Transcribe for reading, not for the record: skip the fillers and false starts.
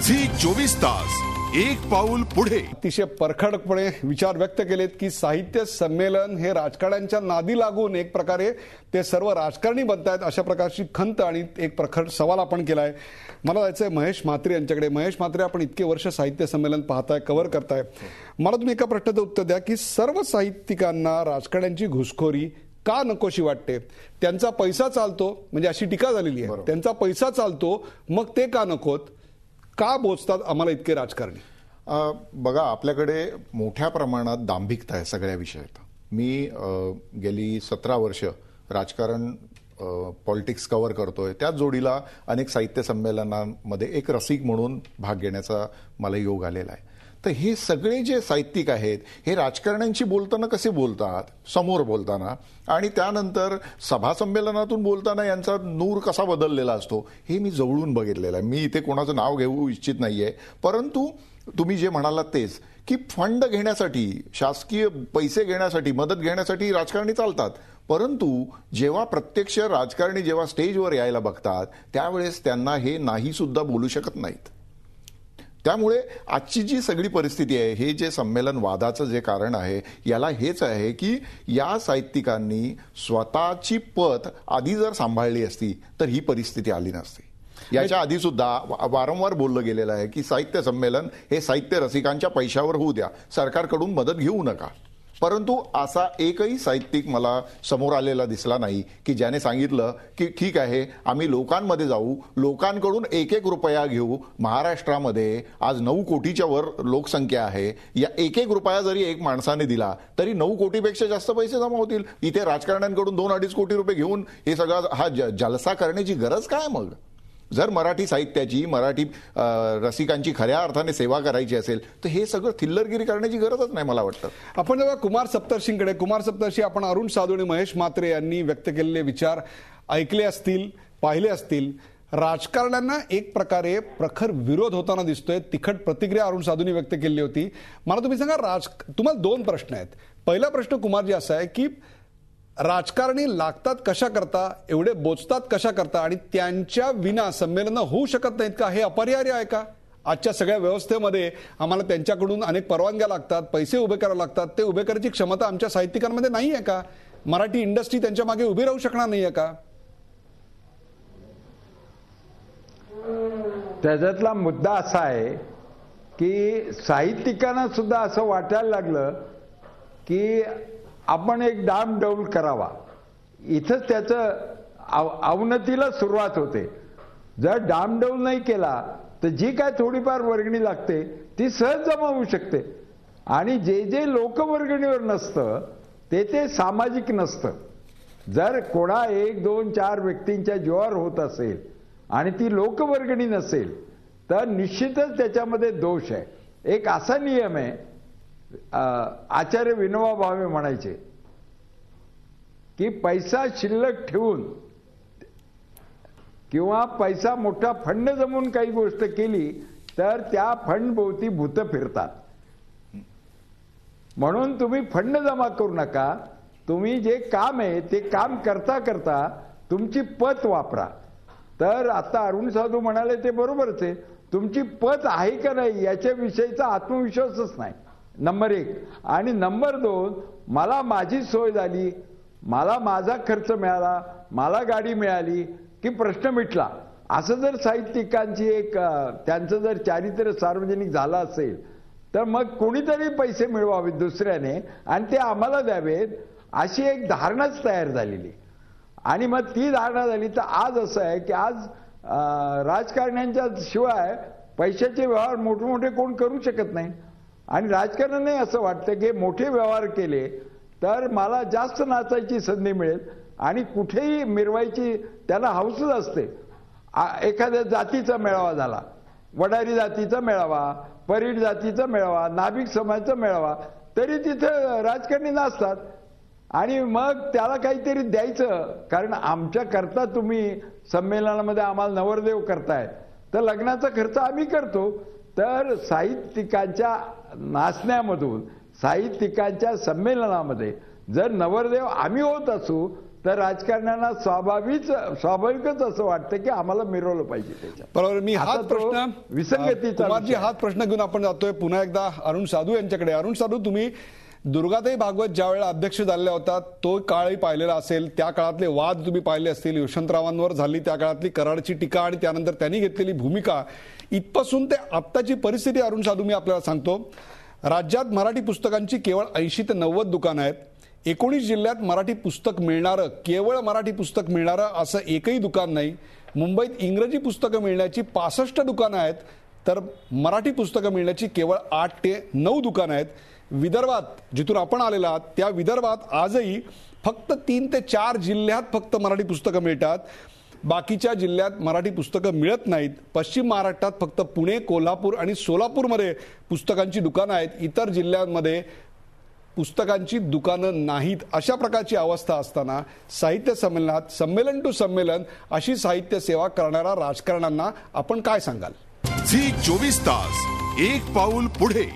Zee24 एक पाऊल पुढे. अतिशय परखडपणे विचार व्यक्त केलेत की साहित्य संमेलन हे राजकारण्यांच्या नादी लागून एक प्रकारे ते सर्व राजकारणी बनतायत अशा प्रकारची खंत आणि एक प्रखर सवाल आपण केलाय. मला जायचंय महेश म्हात्रे यांच्याकडे. महेश म्हात्रे, आपण इतके वर्ष साहित्य संमेलन पाहताय, कव्हर करताय, मला तुम्ही एका प्रश्नाचं उत्तर द्या की सर्व साहित्यिकांना राजकारण्यांची घुसखोरी का नकोशी वाटते? त्यांचा पैसा चालतो, म्हणजे अशी टीका झालेली आहे, त्यांचा पैसा चालतो, मग ते का नकोत? का बोचतात आम्हाला इतके राजकारणी? बघा, आपल्याकडे मोठ्या प्रमाणात दांभिकता आहे सगळ्या विषयात. मी गेली 17 वर्ष राजकारण पॉलिटिक्स कव्हर करतोय. त्याच जोडीला अनेक साहित्य संमेलनांमध्ये एक रसिक म्हणून भाग घेण्याचा मला योग आलेला आहे. तर हे सगळे जे साहित्यिक आहेत हे राजकारण्यांशी बोलताना कसे बोलतात, समोर बोलताना, आणि त्यानंतर सभा संमेलनातून बोलताना यांचा नूर कसा बदललेला असतो हे मी जवळून बघितलेलं आहे. मी इथे कोणाचं नाव घेऊ इच्छित नाहीये, परंतु तुम्ही जे म्हणालात तेच की फंड घेण्यासाठी, शासकीय पैसे घेण्यासाठी, मदत घेण्यासाठी राजकारणी चालतात, परंतु जेव्हा प्रत्यक्ष राजकारणी जेव्हा स्टेजवर यायला बघतात त्यावेळेस त्यांना हे नाही सुद्धा बोलू शकत नाहीत. त्यामुळे आजची जी सगळी परिस्थिती आहे, हे जे संमेलन वादाचं जे कारण आहे, याला हेच आहे की या साहित्यिकांनी स्वतःची पत आधी जर सांभाळली असती तर ही परिस्थिती आली नसती. याच्या आधी सुद्धा वारंवार बोललं गेलेलं आहे की साहित्य संमेलन हे साहित्य रसिकांच्या पैशावर होऊ द्या, सरकारकडून मदत घेऊ नका. परंतु असा एकही साहित्यिक मला समोर आलेला दिसला नाही की ज्याने सांगितलं की ठीक आहे, आम्ही लोकांमध्ये जाऊ, लोकांकडून 1-1 रुपया घेऊ. महाराष्ट्रामध्ये आज 9 कोटीच्या वर लोकसंख्या आहे. या 1-1 रुपया जरी एक माणसाने दिला तरी 9 कोटीपेक्षा जास्त पैसे जमा होतील. इथे राजकारण्यांकडून 2-2.5 कोटी रुपये घेऊन हे सगळा हा जलसा करण्याची गरज काय? मग जर मराठी साहित्याची, मराठी रसिकांची खऱ्या अर्थाने सेवा करायची असेल तर हे सगळं थिल्लरगिरी करण्याची गरजच नाही मला वाटतं. आपण जेव्हा कुमार सप्तर्षींकडे, कुमार सप्तर्षी, आपण अरुण साधू आणि महेश म्हात्रे यांनी व्यक्त केलेले विचार ऐकले असतील, पाहिले असतील. राजकारण्यांना एक प्रकारे प्रखर विरोध होताना दिसतोय. तिखट प्रतिक्रिया अरुण साधूंनी व्यक्त केली होती. मला तुम्ही सांगा, तुम्हाला 2 प्रश्न आहेत. पहिला प्रश्न कुमारजी असा आहे की राजकारणी लागतात कशा करता, एवढे बोचतात कशा करता, आणि त्यांच्या विना संमेलन होऊ शकत नाहीत का? हे अपरिहार्य आहे का? आजच्या सगळ्या व्यवस्थेमध्ये आम्हाला त्यांच्याकडून अनेक परवानग्या लागतात, पैसे उभे करावे लागतात. ते उभे करायची क्षमता आमच्या साहित्यिकांमध्ये नाही आहे का? मराठी इंडस्ट्री त्यांच्या मागे उभी राहू शकणार नाहीये का? त्याच्यातला मुद्दा असा आहे की साहित्यिकांना सुद्धा असं वाटायला लागलं की आपण एक डामडौल करावा. इथंच त्याचं अवनतीला सुरुवात होते. जर डामडौल नाही केला तर जी काय थोडीफार वर्गणी लागते ती सहज जमा होऊ शकते. आणि जे जे लोकवर्गणीवर नसतं ते सामाजिक नसतं. जर कोणा 1, 2, 4 व्यक्तींच्या जीवावर होत असेल आणि ती लोकवर्गणी नसेल तर निश्चितच त्याच्यामध्ये दोष आहे. एक असा नियम आहे, आचार्य विनोबा भावे म्हणायचे की पैसा शिल्लक ठेवून किंवा पैसा मोठा फंड जमून काही गोष्ट केली तर त्या फंड भोवती भूत फिरतात. म्हणून तुम्ही फंड जमा करू नका. तुम्ही जे काम आहे ते काम करता करता तुमची पत वापरा. तर आता अरुण साधू म्हणाले ते बरोबरच आहे. तुमची पत आहे का नाही याच्याविषयीचा आत्मविश्वासच नाही, नंबर 1. आणि नंबर 2, मला माझी सोय झाली, मला माझा खर्च मिळाला, मला गाडी मिळाली की प्रश्न मिटला. असं जर साहित्यिकांची एक त्यांचं जर चारित्र्य सार्वजनिक झालं असेल तर मग कोणीतरी पैसे मिळवावेत दुसऱ्याने आणि ते आम्हाला द्यावेत, अशी एक धारणाच तयार झालेली. आणि मग ती धारणा झाली तर आज असं आहे की आज राजकारण्यांच्या शिवाय पैशाचे व्यवहार मोठे कोण करू शकत नाही. आणि राजकारणाने असं वाटतं की मोठे व्यवहार केले तर मला जास्त नाचायची संधी मिळेल आणि कुठेही मिरवायची त्यांना हौसच असते. एखाद्या जातीचा मेळावा झाला, वडारी जातीचा मेळावा, परीड जातीचा मेळावा, नाभिक समाजाचा मेळावा, तरी तिथं राजकारणी नाचतात. आणि मग त्याला काहीतरी द्यायचं, कारण आमच्या करता तुम्ही संमेलनामध्ये आम्हाला नवरदेव करताय तर लग्नाचा खर्च आम्ही करतो. तर साहित्यिकांच्या नाचण्यामधून, साहित्यिकांच्या संमेलनामध्ये जर नवरदेव आम्ही होत असू तर राजकारण्यांना स्वाभाविकच असं वाटतं की आम्हाला मिरवलं पाहिजे त्याच्यात. बरोबर. मी आता हाच तो प्रश्न विसंगतीचा कुमारजी विषय. हाच प्रश्न घेऊन आपण जातोय पुन्हा एकदा अरुण साधू यांच्याकडे. अरुण साधू, तुम्ही दुर्गाताई भागवत ज्या वेळेला अध्यक्ष झालेल्या होता तो काळही पाहिलेला असेल. त्या काळातले वाद तुम्ही पाहिले असतील. यशवंतरावांवर झाली त्या काळातली कराडची टीका आणि त्यानंतर त्यांनी घेतलेली भूमिका, इथपासून ते आत्ताची परिस्थिती अरुण साधू मी आपल्याला सांगतो. राज्यात मराठी पुस्तकांची केवळ 80 ते 90 दुकानं आहेत. 19 जिल्ह्यात मराठी पुस्तक मिळणारं, केवळ मराठी पुस्तक मिळणारं असं एकही दुकान नाही. मुंबईत इंग्रजी पुस्तकं मिळण्याची 65 दुकानं आहेत, तर मराठी पुस्तकं मिळण्याची केवळ 8 ते 9 दुकानं आहेत. विदर्भात, जिथून आपण आलेला आहात, त्या विदर्भात आजही फक्त 3 ते 4 जिल्ह्यात फक्त मराठी पुस्तकं मिळतात. बाकीच्या जिल्ह्यात मराठी पुस्तकं मिळत नाहीत. पश्चिम महाराष्ट्रात फक्त पुणे, कोल्हापूर आणि सोलापूरमध्ये पुस्तकांची दुकानं आहेत. इतर जिल्ह्यांमध्ये पुस्तकांची दुकानं नाहीत. अशा प्रकारची अवस्था असताना साहित्य संमेलनात संमेलन टू संमेलन अशी साहित्य सेवा करणाऱ्या राजकारण्यांना आपण काय सांगाल? झी 24 तास, एक पाऊल पुढे.